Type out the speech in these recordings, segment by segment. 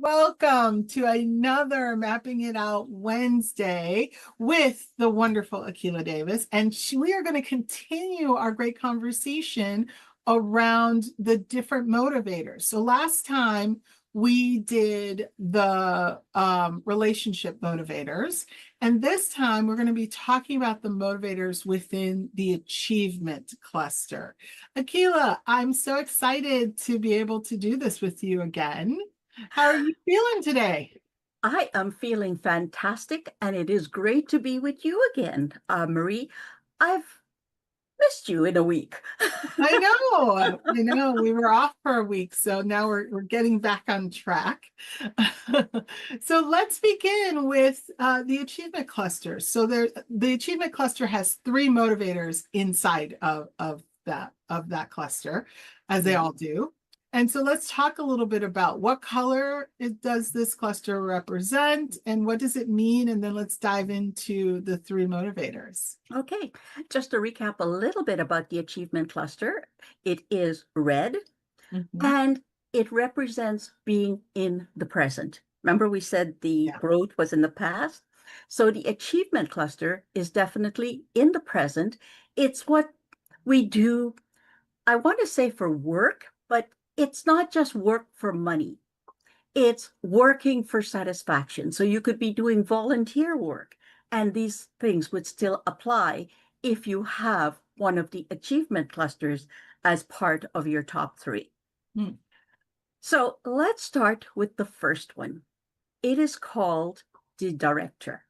Welcome to another Mapping It Out Wednesday with the wonderful Akila Davis. And we are going to continue our great conversation around the different motivators. So last time we did the relationship motivators. And this time we're going to be talking about the motivators within the achievement cluster. Akila, I'm so excited to be able to do this with you again. How are you feeling today? I am feeling fantastic, and it is great to be with you again, Marie. I've missed you in a week. I know. We were off for a week, so now we're getting back on track. So let's begin with the achievement cluster. So the achievement cluster has three motivators inside of that cluster, as they all do. And so let's talk a little bit about what color does this cluster represent and what does it mean? And then let's dive into the three motivators. Okay, just to recap a little bit about the achievement cluster, it is red Mhm. and it represents being in the present. Remember, we said the Yeah. growth was in the past. So the achievement cluster is definitely in the present. It's what we do, I want to say for work, but it's not just work for money. It's working for satisfaction. So you could be doing volunteer work, and these things would still apply if you have one of the achievement clusters as part of your top three. Hmm. So let's start with the first one. It is called the director.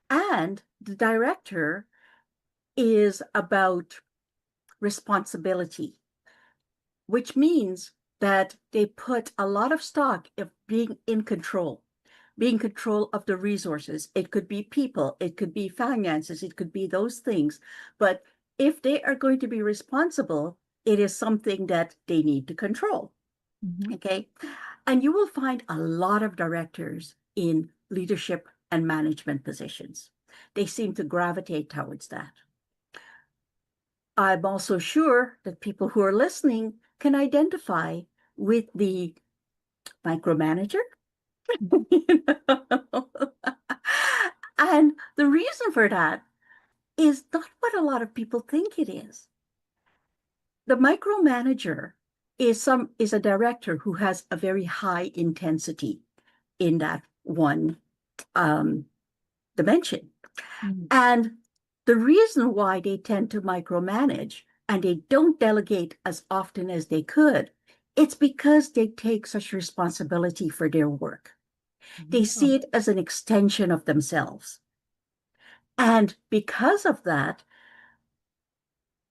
And the director is about responsibility, which means that they put a lot of stock of being control of the resources. It could be people, it could be finances, it could be those things. But if they are going to be responsible, it is something that they need to control. Mhm. Okay. And you will find a lot of directors in leadership and management positions. They seem to gravitate towards that. I'm also sure that people who are listening can identify with the micromanager. And the reason for that is not what a lot of people think it is. The micromanager is a director who has a very high intensity in that one um, dimension. Mhm. And the reason why they tend to micromanage and they don't delegate as often as they could, it's because they take such responsibility for their work. They see it as an extension of themselves. And because of that,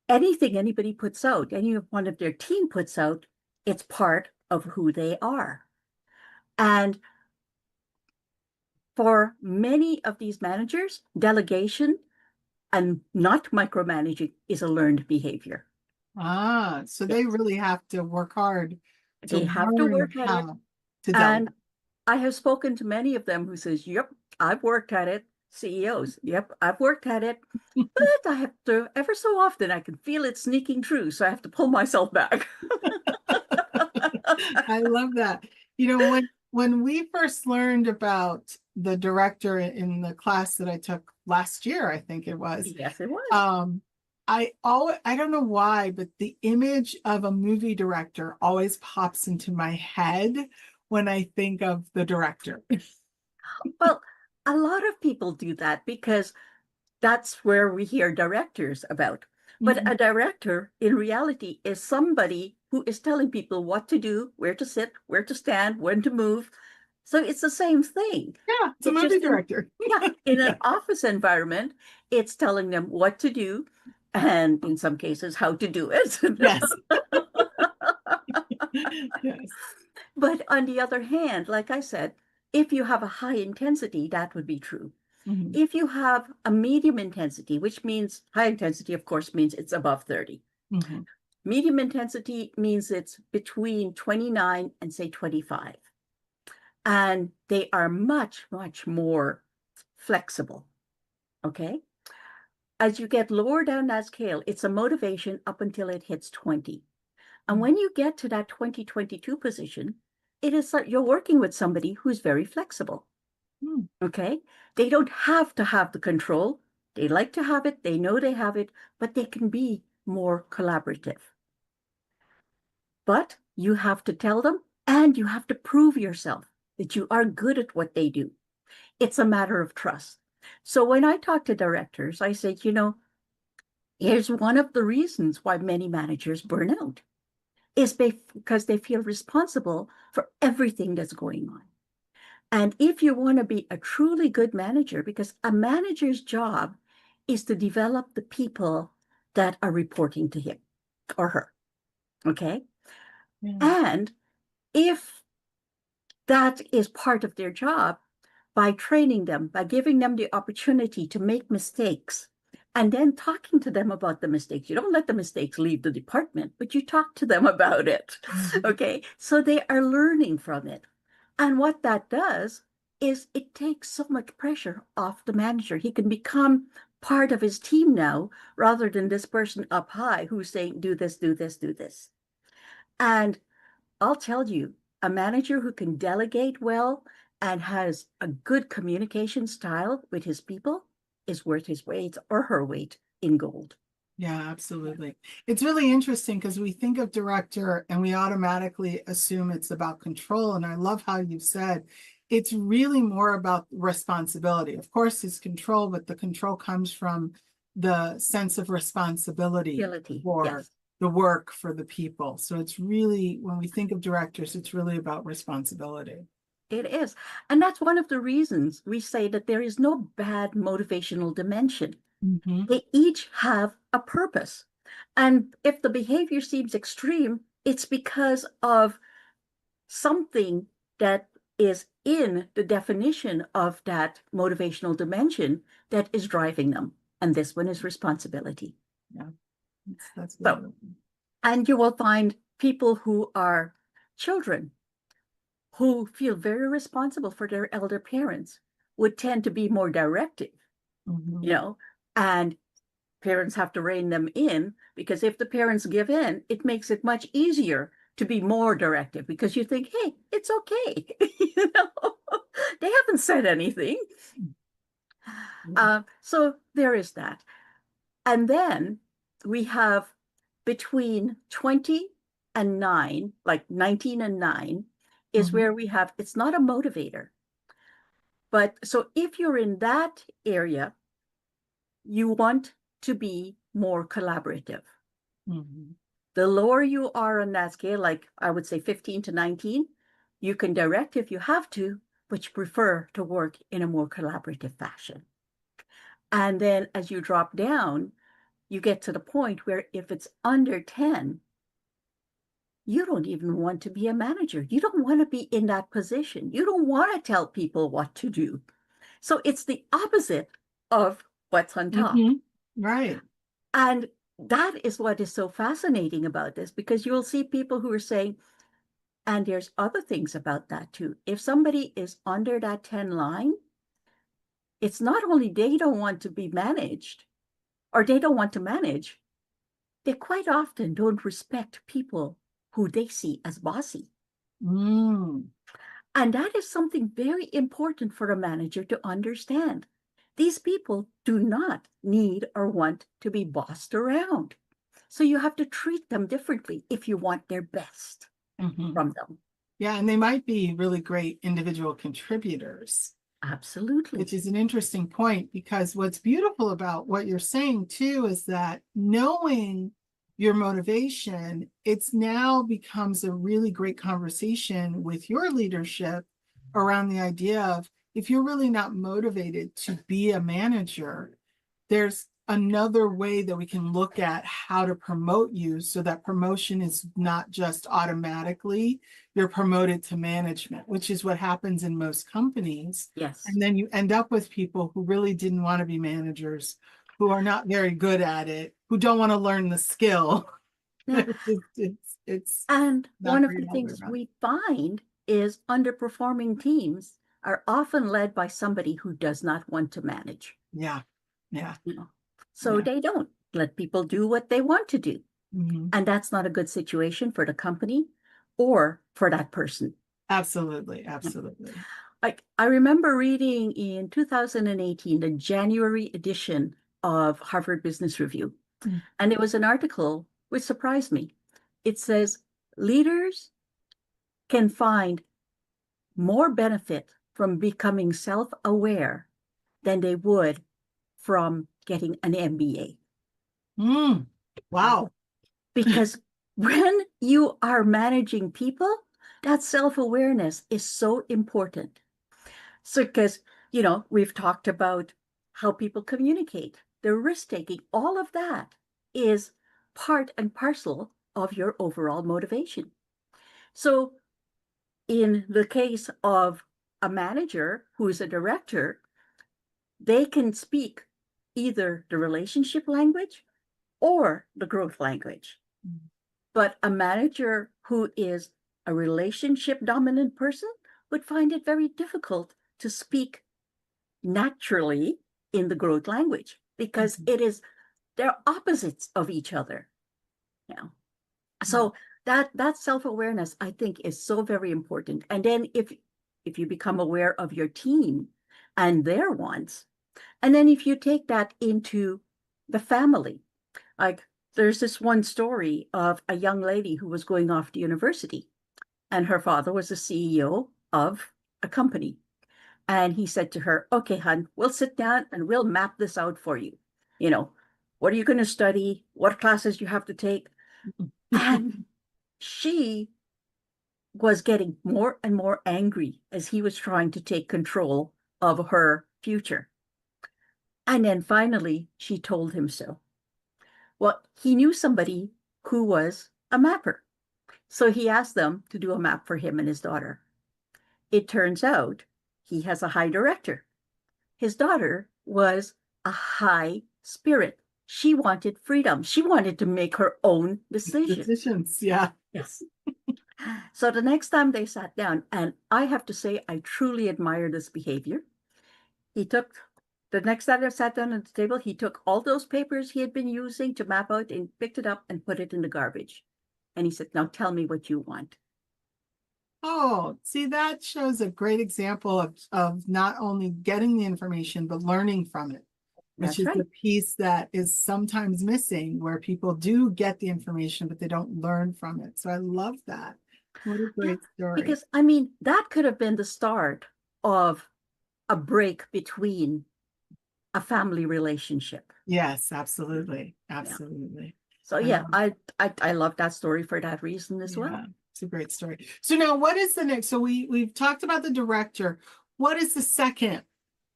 anything anybody puts out, any one of their team puts out, it's part of who they are. And for many of these managers, delegation and not micromanaging is a learned behavior. So they Yes. really have to work hard to They have to learn work at it. how to delegate. And I have spoken to many of them who says, yep, I've worked at it. CEOs, yep, I've worked at it. But I have to, ever so often, I can feel it sneaking through. So I have to pull myself back. I love that. When we first learned about the director in the class that I took last year, I think it was, Yes, it was. um, I don't know why, but the image of a movie director always pops into my head when I think of the director. Well, a lot of people do that because that's where we hear directors about. But Mhm. a director in reality is somebody who is telling people what to do, where to sit, where to stand, when to move. So it's the same thing. Yeah, it's a It's movie just director. yeah, in an Yeah. office environment, it's telling them what to do and in some cases how to do it. Yes. Yes. But on the other hand, like I said, if you have a high intensity, that would be true. Mhm. If you have a medium intensity, which means high intensity, of course, means it's above 30. Mhm. Medium intensity means it's between 29 and say 25. And they are much, much more flexible. Okay. As you get lower down that scale, it's a motivation up until it hits 20. And Mhm. when you get to that 2022 position, it is that you're working with somebody who's very flexible. Hmm. Okay. They don't have to have the control. They like to have it. They know they have it, but they can be more collaborative. But you have to tell them and you have to prove yourself that you are good at what they do. It's a matter of trust. So when I talk to directors, I say, here's one of the reasons why many managers burn out is because they feel responsible for everything that's going on. And if you want to be a truly good manager, because a manager's job is to develop the people that are reporting to him or her. Okay. Yeah. And if that is part of their job, by training them, by giving them the opportunity to make mistakes, and then talking to them about the mistakes. You don't let the mistakes leave the department, but you talk to them about it. Mhm. Okay. So they are learning from it. And what that does is it takes so much pressure off the manager. He can become part of his team now rather than this person up high who's saying, do this, do this, do this. And I'll tell you, a manager who can delegate well and has a good communication style with his people is worth his weight or her weight in gold. Yeah, absolutely. It's really interesting because we think of director and we automatically assume it's about control. And I love how you said it's really more about responsibility. Of course, it's control, but the control comes from the sense of responsibility Ability, for yes, the work for the people. So it's really, when we think of directors, it's really about responsibility. it is. And that's one of the reasons we say that there is no bad motivational dimension. Mhm. They each have a purpose. And if the behavior seems extreme, it's because of something that is in the definition of that motivational dimension that is driving them. And this one is responsibility. Yeah, that's So, wonderful. and you will find people who are children who feel very responsible for their elder parents would tend to be more directive, Mhm. you know, and parents have to rein them in because if the parents give in, it makes it much easier to be more directive because you think, hey, it's okay. They haven't said anything. So there is that. And then we have between 20 and 9, like 19 and 9, is Mhm. where we have it's not a motivator. But so if you're in that area, you want to be more collaborative. Mhm. The lower you are on that scale, like I would say 15 to 19, you can direct if you have to, but you prefer to work in a more collaborative fashion. And then as you drop down, you get to the point where if it's under 10, you don't even want to be a manager. You don't want to be in that position. You don't want to tell people what to do. So it's the opposite of what's on top. Mhm. Right. And that is what is so fascinating about this because you'll see people who are saying, and there's other things about that too. If somebody is under that 10 line, it's not only they don't want to be managed or they don't want to manage, they quite often don't respect people who they see as bossy. Mm. And that is something very important for a manager to understand. These people do not need or want to be bossed around. So you have to treat them differently if you want their best Mhm. from them. Yeah, and they might be really great individual contributors, Absolutely. which is an interesting point because what's beautiful about what you're saying too is that knowing your motivation, it's now becomes a really great conversation with your leadership around the idea of if you're really not motivated to be a manager, there's another way that we can look at how to promote you so that promotion is not just automatically you're promoted to management, which is what happens in most companies. Yes. And then you end up with people who really didn't want to be managers, who are not very good at it, who don't want to learn the skill. Yeah. It's And not one of great the all the way things around. we find is underperforming teams are often led by somebody who does not want to manage. Yeah, yeah, You know, so yeah. they don't let people do what they want to do. Mhm. And that's not a good situation for the company or for that person. Absolutely. Absolutely. I remember reading in 2018, the January edition of Harvard Business Review, Mm. and it was an article which surprised me. It says leaders can find more benefit from becoming self-aware than they would from getting an MBA. Mm. Wow. Because when you are managing people, that self-awareness is so important. So, because, we've talked about how people communicate, the risk taking, all of that is part and parcel of your overall motivation. So, in the case of a manager who is a director, they can speak either the relationship language or the growth language. But a manager who is a relationship dominant person would find it very difficult to speak naturally in the growth language because they're opposites of each other. So that self-awareness, I think, is so very important. And then if you become aware of your team and their wants, and then if you take that into the family, like there's this one story of a young lady who was going off to university, and her father was the CEO of a company. And he said to her, okay, hon, we'll sit down and we'll map this out for you. What are you going to study? What classes you have to take? And she was getting more and more angry as he was trying to take control of her future. And then finally, she told him so. Well, he knew somebody who was a mapper. So he asked them to do a map for him and his daughter. It turns out he has a high director. His daughter was a high spirit. She wanted freedom. She wanted to make her own decisions. Decisions, yeah. Yes. So the next time they sat down, and I have to say, I truly admire this behavior. The next time they sat down at the table, he took all those papers he had been using to map out and picked it up and put it in the garbage. And he said, now tell me what you want. Oh, see, that shows a great example of not only getting the information, but learning from it, which That's is right. the piece that is sometimes missing, where people do get the information, but they don't learn from it. So I love that. What a great story. Because, that could have been the start of a break between a family relationship. Yes, absolutely. Absolutely. So yeah, I love that story for that reason as well. It's a great story. So now what is the next? So we've talked about the director. What is the second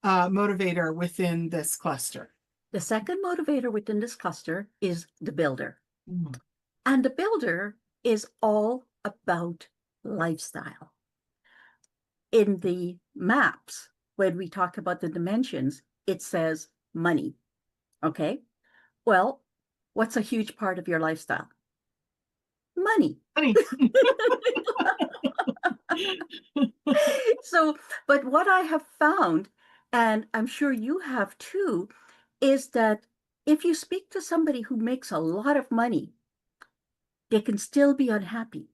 motivator within this cluster? The second motivator within this cluster is the builder. And the builder is all about lifestyle. In the maps, when we talk about the dimensions, it says money. Okay. Well, what's a huge part of your lifestyle? Money. Money. So, but what I have found, and I'm sure you have too, is that if you speak to somebody who makes a lot of money, they can still be unhappy.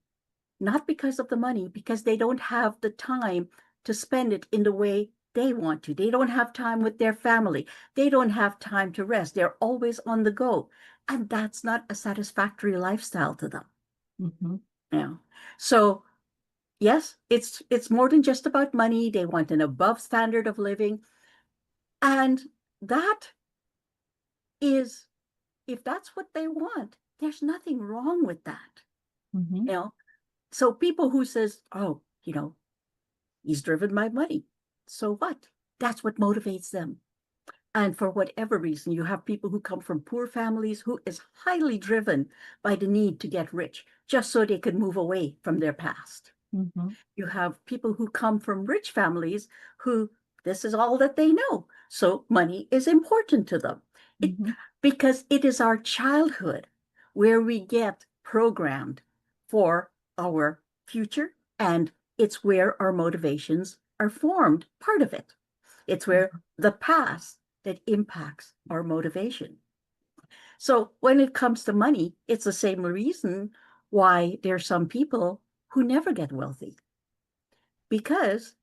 Not because of the money, because they don't have the time to spend it in the way they want to. They don't have time with their family. They don't have time to rest. They're always on the go. And that's not a satisfactory lifestyle to them. Yeah. So yes, it's more than just about money. They want an above standard of living. And that is, if that's what they want, there's nothing wrong with that. So people who says, oh, he's driven by money. So what? That's what motivates them. And for whatever reason, you have people who come from poor families who is highly driven by the need to get rich, just so they can move away from their past. You have people who come from rich families who this is all that they know. So money is important to them. Because it is our childhood where we get programmed for our future, and it's where our motivations are formed, part of it. It's where the past that impacts our motivation. So when it comes to money, it's the same reason why there are some people who never get wealthy. because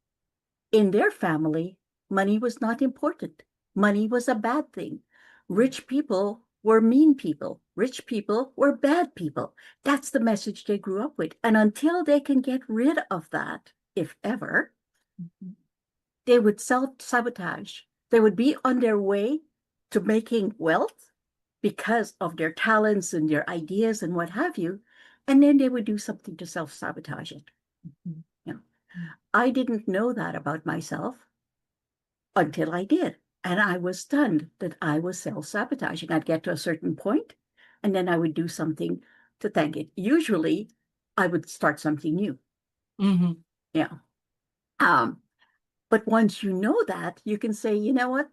in their family, money was not important. Money was a bad thing. Rich people were mean people. Rich people were bad people. That's the message they grew up with. And until they can get rid of that, if ever, they would self-sabotage. They would be on their way to making wealth because of their talents and their ideas and what have you. And then they would do something to self-sabotage it. Mhm. You know, I didn't know that about myself until I did. And I was stunned that I was self-sabotaging. I'd get to a certain point, and then I would do something to thank it. Usually, I would start something new. Mhm. Yeah. Um, but once you know that, you can say, you know what?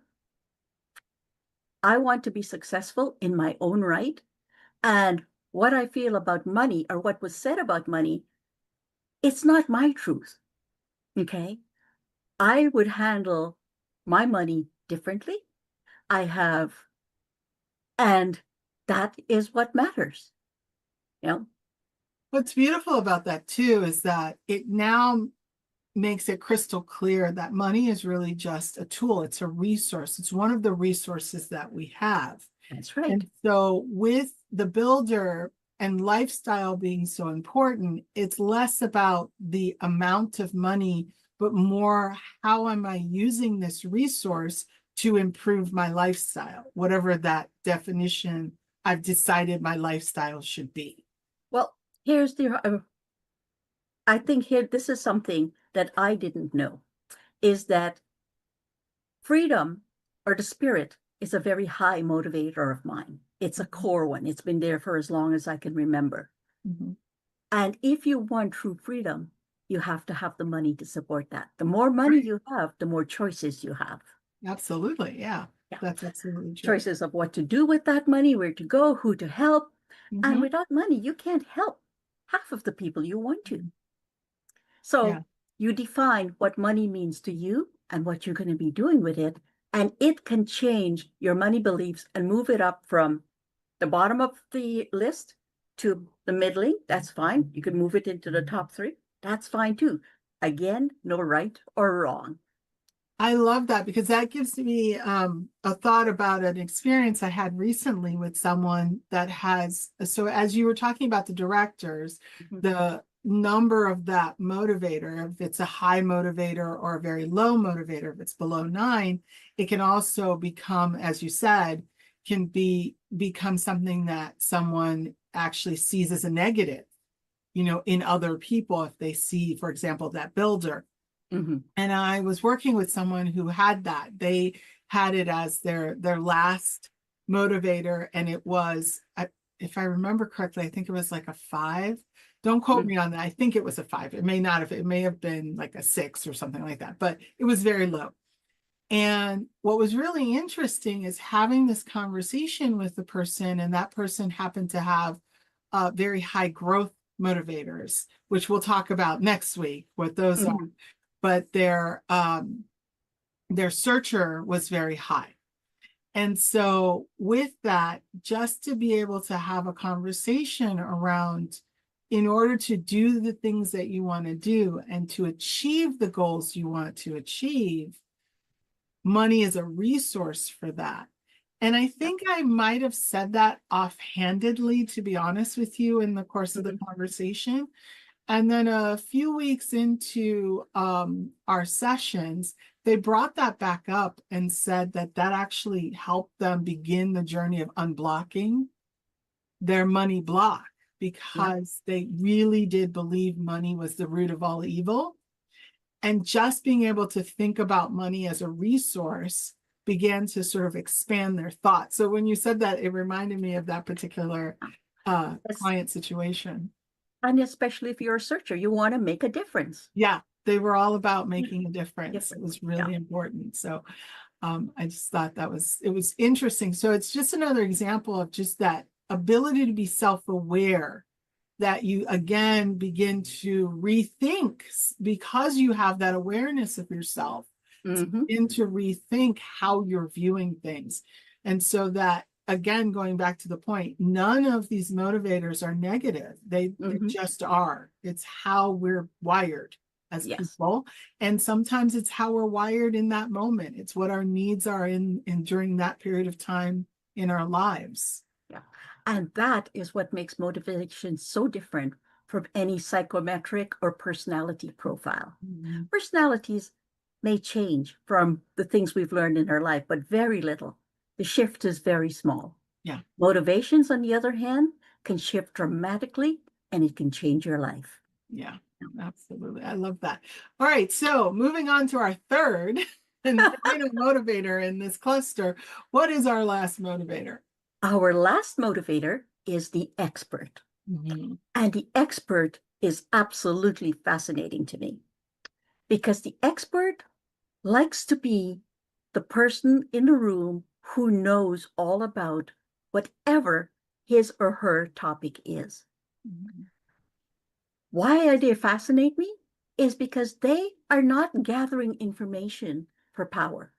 I want to be successful in my own right. And what I feel about money or what was said about money, it's not my truth. Okay. I would handle my money differently. I have, and that is what matters. You know, What's beautiful about that too is that it now makes it crystal clear that money is really just a tool. It's a resource. It's one of the resources that we have. that's right. And so with the builder and lifestyle being so important, it's less about the amount of money, but more how am I using this resource to improve my lifestyle, whatever that definition I've decided my lifestyle should be. Well, here's I think here, this is something that I didn't know, is that freedom or the spirit is a very high motivator of mine. It's a core one. It's been there for as long as I can remember. Mhm. And if you want true freedom, you have to have the money to support that. The more money Right. you have, the more choices you have. Absolutely. Yeah, Yeah. that's absolutely true. Choices of what to do with that money, where to go, who to help. And Mhm. without money, you can't help half of the people you want to. Yeah. So you define what money means to you and what you're going to be doing with it. And it can change your money beliefs and move it up from the bottom of the list to the middling. That's fine. You can move it into the top three. That's fine too. Again, no right or wrong. I love that because that gives me a thought about an experience I had recently with someone that has. So, as you were talking about the directors, Mhm. the number of that motivator, if it's a high motivator or a very low motivator, if it's below 9, it can also become, as you said, can become something that someone actually sees as a negative, in other people if they see, for example, that builder. Mhm. And I was working with someone who had that. They had it as their last motivator, and it was, if I remember correctly, I think it was like a 5. Don't quote Mhm. me on that. I think it was a 5. It may not have. It may have been like a 6 or something like that, but it was very low. And what was really interesting is having this conversation with the person, and that person happened to have very high growth motivators, which we'll talk about next week, what those are. Mhm. But their searcher was very high. And so with that, just to be able to have a conversation around, in order to do the things that you want to do and to achieve the goals you want to achieve, money is a resource for that. And I think I might have said that offhandedly, to be honest with you, in the course of the Mhm. conversation. And then a few weeks into our sessions, they brought that back up and said that that actually helped them begin the journey of unblocking their money block, Yeah. because they really did believe money was the root of all evil. And just being able to think about money as a resource began to sort of expand their thoughts. So when you said that, it reminded me of that particular Yes. client situation. And especially if you're a searcher, you want to make a difference. Yeah, they were all about Yeah. making a difference. It Difference. was Yeah. really important. So I just thought it was interesting. So it's just another example of just that ability to be self-aware, that you again begin to rethink, because you have that awareness of yourself, to Hmm. begin to rethink how you're viewing things. And so that, again, going back to the point, none of these motivators are negative. They Hmm. just are. It's how we're wired as Yes. people. And sometimes it's how we're wired in that moment. It's what our needs are in during that period of time in our lives. Yeah. And that is what makes motivation so different from any psychometric or personality profile. Mhm. Personalities may change from the things we've learned in our life, but very little. The shift is very small. Yeah. Motivations, on the other hand, can shift dramatically and it can change your life. Yeah, absolutely. I love that. All right, so moving on to our third and final motivator in this cluster. What is our last motivator? Our last motivator is the expert. Mhm. And the expert is absolutely fascinating to me because the expert likes to be the person in the room who knows all about whatever his or her topic is. Mhm. Why they fascinate me is because they are not gathering information for power.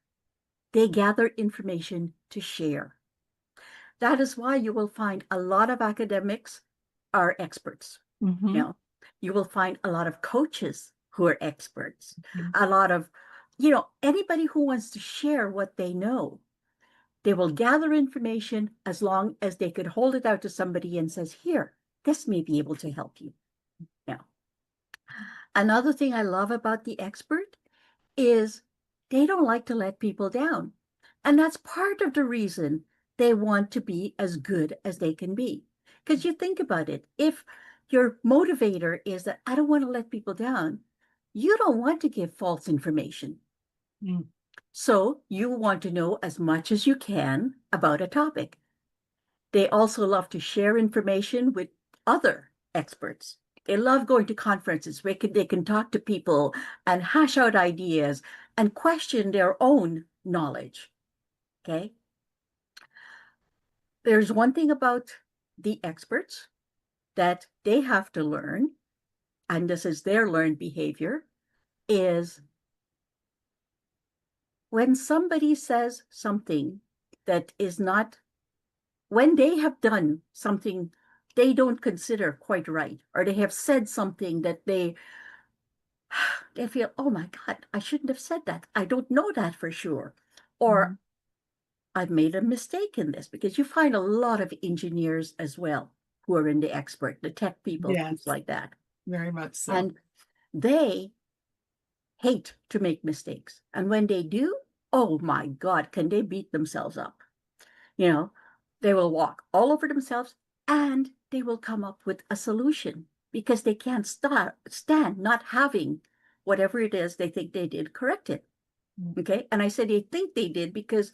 They gather information to share. That is why you will find a lot of academics are experts. You Mhm. know, you will find a lot of coaches who are experts, Mhm. a lot of, anybody who wants to share what they know. They will gather information as long as they could hold it out to somebody and says, here, this may be able to help you. Now, another thing I love about the expert is they don't like to let people down. And that's part of the reason they want to be as good as they can be. Because you think about it, if your motivator is that I don't want to let people down, you don't want to give false information. Mhm. So you want to know as much as you can about a topic. They also love to share information with other experts. They love going to conferences where they can talk to people and hash out ideas and question their own knowledge. Okay. There's one thing about the experts that they have to learn, and this is their learned behavior, is when somebody says something that is not, when they have done something they don't consider quite right, or they have said something that they feel, oh my God, I shouldn't have said that. I don't know that for sure. Or Mhm. I've made a mistake in this, because you find a lot of engineers as well who are in the expert, the tech people, things Yes, like that. very much so. And they hate to make mistakes. And when they do, oh my God, can they beat themselves up? You know, they will walk all over themselves and they will come up with a solution because they can't stand not having whatever it is they think they did corrected. Mhm. Okay. And I said they think they did because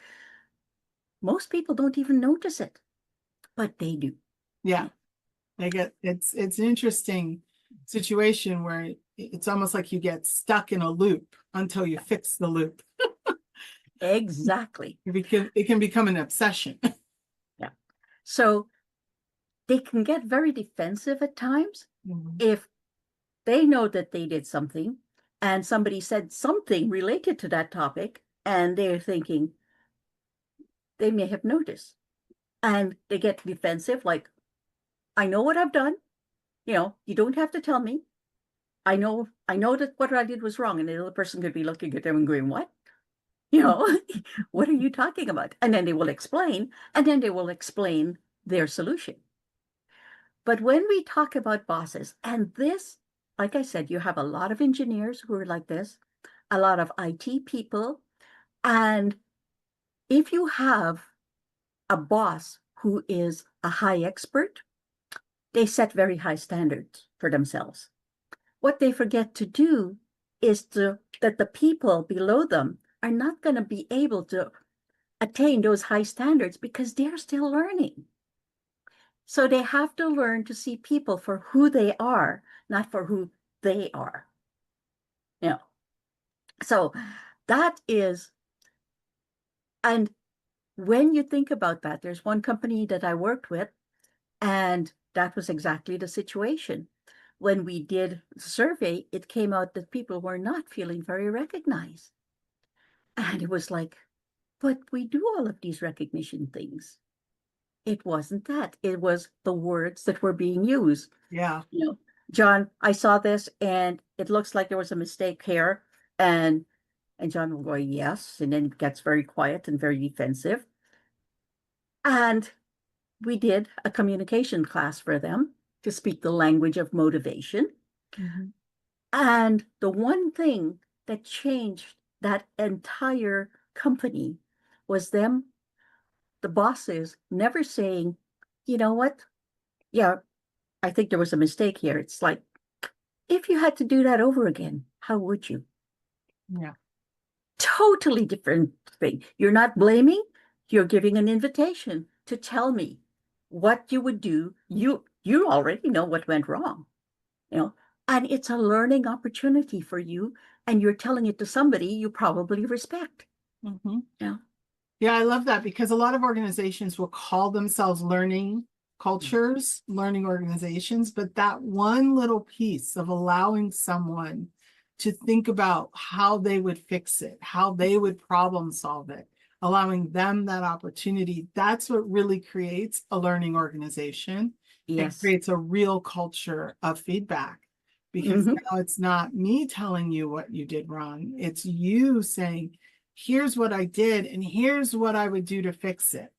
most people don't even notice it, but they do. Yeah, it's an interesting situation where it's almost like you get stuck in a loop until you fix the loop. Exactly. It can become an obsession. Yeah. So they can get very defensive at times Mhm. if they know that they did something and somebody said something related to that topic and they're thinking they may have noticed, and they get defensive like, I know what I've done, you don't have to tell me. I know that what I did was wrong, and the other person could be looking at them and going, what, you know what are you talking about? And then they will explain, and then they will explain their solution. But when we talk about bosses, and this, like I said, you have a lot of engineers who are like this, a lot of IT people. And if you have a boss who is a high expert, they set very high standards for themselves. What they forget to do is that the people below them are not going to be able to attain those high standards because they're still learning. So they have to learn to see people for who they are, not for who they are. You know, so that is, and when you think about that, there's one company that I worked with, and that was exactly the situation. When we did the survey, it came out that people were not feeling very recognized. And it was like, but we do all of these recognition things. It wasn't that. It was the words that were being used. Yeah. John, I saw this and it looks like there was a mistake here. And John will go, yes, and then it gets very quiet and very defensive. And we did a communication class for them to speak the language of motivation. Mhm. And the one thing that changed that entire company was them, the bosses, never saying, you know what? Yeah, I think there was a mistake here. It's like, if you had to do that over again, how would you? Yeah. Totally different thing. You're not blaming, you're giving an invitation to tell me what you would do. You already know what went wrong, you know, and it's a learning opportunity for you, and you're telling it to somebody you probably respect. Mhm. Yeah. Yeah, I love that because a lot of organizations will call themselves learning cultures, learning organizations, but that one little piece of allowing someone to think about how they would fix it, how they would problem solve it, allowing them that opportunity, that's what really creates a learning organization. It Yes. creates a real culture of feedback because Hmm. now it's not me telling you what you did wrong, it's you saying, here's what I did, and here's what I would do to fix it,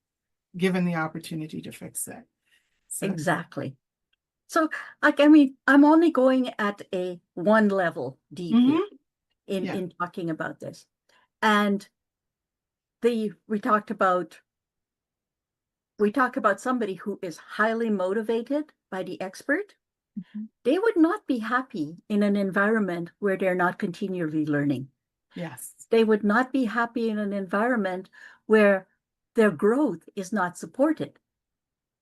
given the opportunity to fix it. So, Exactly. So, like, I mean, I'm only going at a one level deep here mhm, yeah, in talking about this. And we talk about somebody who is highly motivated by the expert. mhm, They would not be happy in an environment where they're not continually learning. yes, They would not be happy in an environment where their growth is not supported.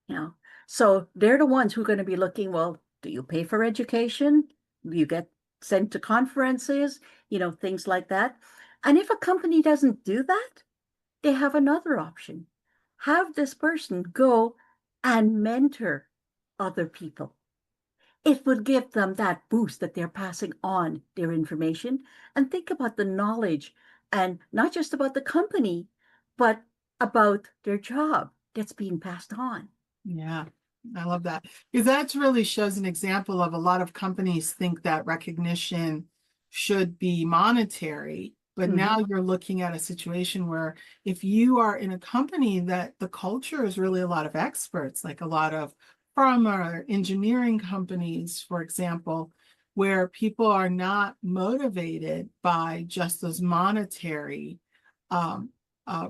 You know, so they're the ones who are going to be looking, well, do you pay for education? Do you get sent to conferences? Things like that. And if a company doesn't do that, they have another option. Have this person go and mentor other people. It would give them that boost that they're passing on their information. And think about the knowledge, and not just about the company, but about their job that's being passed on. yeah, I love that because that really shows an example of a lot of companies think that recognition should be monetary, but now Mhm. you're looking at a situation where if you are in a company that the culture is really a lot of experts, like a lot of pharma or engineering companies, for example, where people are not motivated by just those monetary um,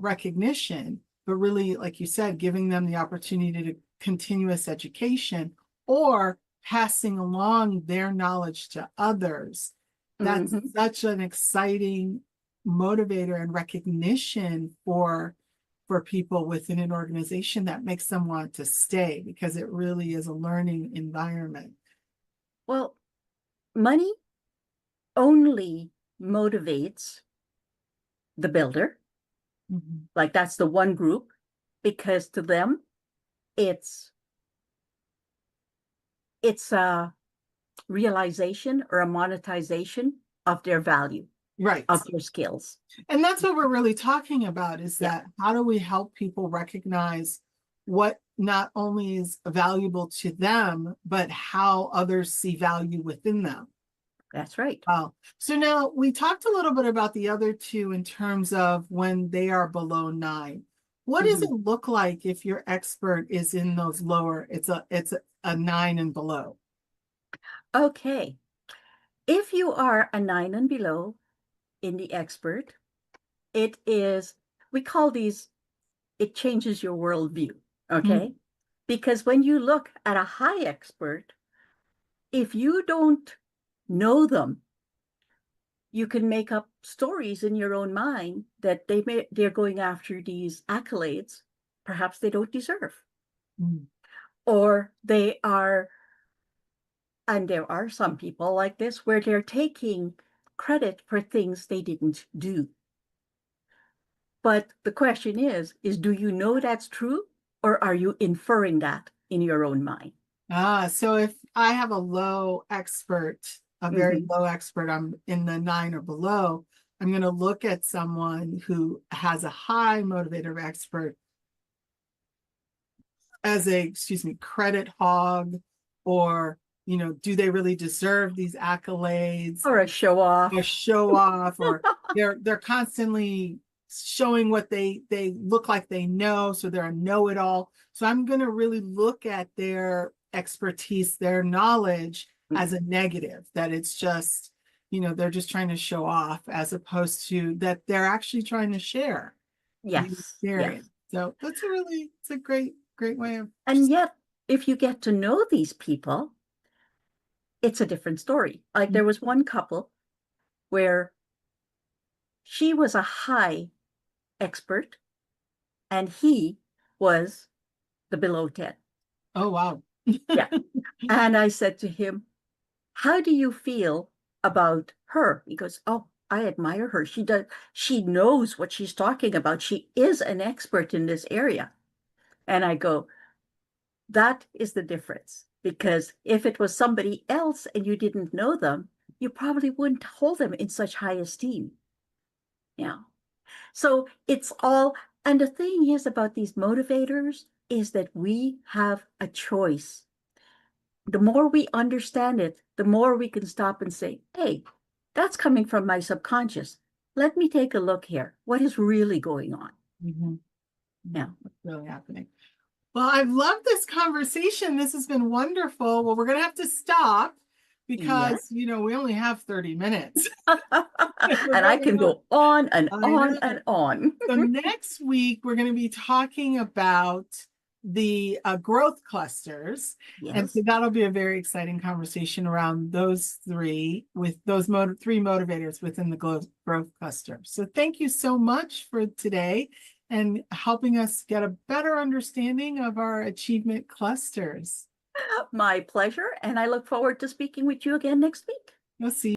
recognition, but really, like you said, giving them the opportunity to continuous education or passing along their knowledge to others. That's Mhm. such an exciting motivator and recognition for people within an organization that makes them want to stay because it really is a learning environment. Well, money only motivates the builder. Mhm. Like, that's the one group, because to them, it's it's a realization or a monetization of their value, Right. of their skills. And that's what we're really talking about is Yeah, that how do we help people recognize what not only is valuable to them, but how others see value within them? that's right. So now we talked a little bit about the other two in terms of when they are below 9. What does it Mhm. look like if your expert is in those lower, it's a 9 and below? Okay. If you are a 9 and below in the expert, it is, we call these, it changes your worldview. Mhm. Okay. Because when you look at a high expert, if you don't know them, you can make up stories in your own mind that they're going after these accolades perhaps they don't deserve, Mm. or they are, and there are some people like this where they're taking credit for things they didn't do. But the question is, do you know that's true, or are you inferring that in your own mind? So if I have a low expert, a very Mhm. low expert, I'm in the 9 or below, I'm going to look at someone who has a high motivator expert as a, excuse me, credit hog or, do they really deserve these accolades? Or a show off. A show off, or they're constantly showing what they look like they know, so they're a know-it-all. So I'm going to really look at their expertise, their knowledge as a negative, that it's just, they're just trying to show off, as opposed to that they're actually trying to share the Yes, experience. yes. So it's a great way of. And yet, if you get to know these people, it's a different story. Like there was one couple where she was a high expert and he was the below 10. Oh, wow. Yeah. And I said to him, how do you feel about her? He goes, oh, I admire her. She knows what she's talking about. She is an expert in this area. And I go, that is the difference. Because if it was somebody else and you didn't know them, you probably wouldn't hold them in such high esteem. Yeah. So it's all, and the thing is about these motivators is that we have a choice. The more we understand it, the more we can stop and say, hey, that's coming from my subconscious. Let me take a look here. What is really going on? Mm-hmm. Yeah. What's really happening? Well, I've loved this conversation. This has been wonderful. Well, we're going to have to stop because, we only have 30 minutes. And I can go on and on and on. So next week, we're going to be talking about the growth clusters. Yes. And so that'll be a very exciting conversation around those three, with those three motivators within the growth cluster. So thank you so much for today and helping us get a better understanding of our achievement clusters. My pleasure. And I look forward to speaking with you again next week. We'll see.